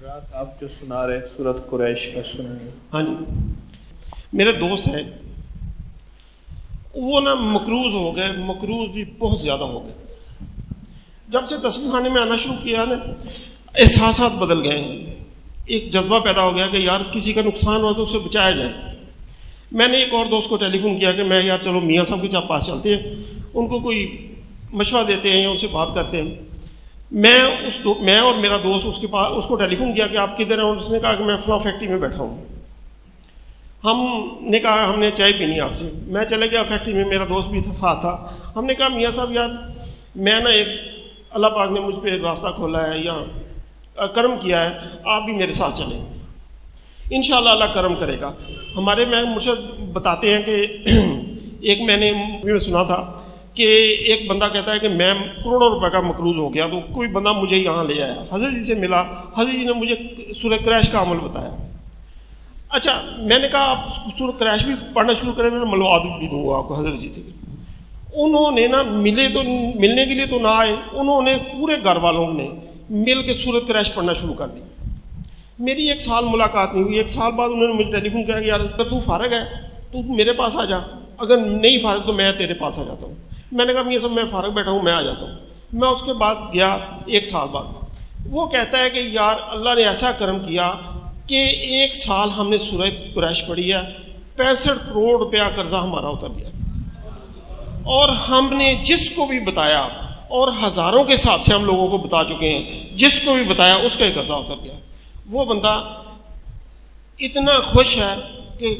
رات آپ جو سنا رہے سورۃ قریش کا سنیں۔ ہاں جی، میرے دوست ہیں وہ نا مقروض ہو گئے، مقروض بھی بہت زیادہ ہو گئے۔ جب سے تسبیح خانے میں آنا شروع کیا نا، احساسات بدل گئے ہیں، ایک جذبہ پیدا ہو گیا کہ یار کسی کا نقصان ہو تو اسے بچایا جائے۔ میں نے ایک اور دوست کو ٹیلی فون کیا کہ میں یار چلو میاں صاحب کے پاس چلتے ہیں، ان کو کوئی مشورہ دیتے ہیں یا ان سے بات کرتے ہیں۔ میں اور میرا دوست اس کو ٹیلی فون کیا کہ آپ کدھر ہیں، اور اس نے کہا کہ میں فلاں فیکٹری میں بیٹھا ہوں۔ ہم نے کہا ہم نے چائے پینی آپ سے، میں چلے گیا فیکٹری میں، میرا دوست بھی ساتھ تھا۔ ہم نے کہا میاں صاحب یار میں نا ایک اللہ پاک نے مجھ پہ راستہ کھولا ہے یا کرم کیا ہے، آپ بھی میرے ساتھ چلیں، انشاءاللہ اللہ کرم کرے گا۔ ہمارے میں مرشد بتاتے ہیں کہ ایک میں نے سنا تھا کہ ایک بندہ کہتا ہے کہ میں کروڑوں روپے کا مقروض ہو گیا، تو کوئی بندہ مجھے یہاں لے آیا، حضرت جی سے ملا، حضرت جی نے مجھے سورہ قریش کا عمل بتایا۔ اچھا میں نے کہا آپ سورہ قریش بھی پڑھنا شروع کریں، میں ملوا بھی دوں گا آپ کو حضرت جی سے۔ انہوں نے نا ملنے کے لیے تو نہ آئے، انہوں نے پورے گھر والوں نے مل کے سورہ قریش پڑھنا شروع کر دی۔ میری 1 سال ملاقات نہیں ہوئی، 1 سال بعد انہوں نے مجھے ٹیلی فون کیا کہ یار تو فارغ ہے تو میرے پاس آ جا، اگر نہیں فارغ تو میں تیرے پاس آ جاتا ہوں۔ میں نے کہا یہ سب میں فارغ بیٹھا ہوں، میں آ جاتا ہوں۔ میں اس کے بعد گیا 1 سال بعد، وہ کہتا ہے کہ یار اللہ نے ایسا کرم کیا کہ 1 سال ہم نے سورہ قریش پڑھی ہے، 65 کروڑ روپیہ قرضہ ہمارا اتر گیا، اور ہم نے جس کو بھی بتایا، اور ہزاروں کے حساب سے ہم لوگوں کو بتا چکے ہیں، جس کو بھی بتایا اس کا ہی قرضہ اتر گیا۔ وہ بندہ اتنا خوش ہے کہ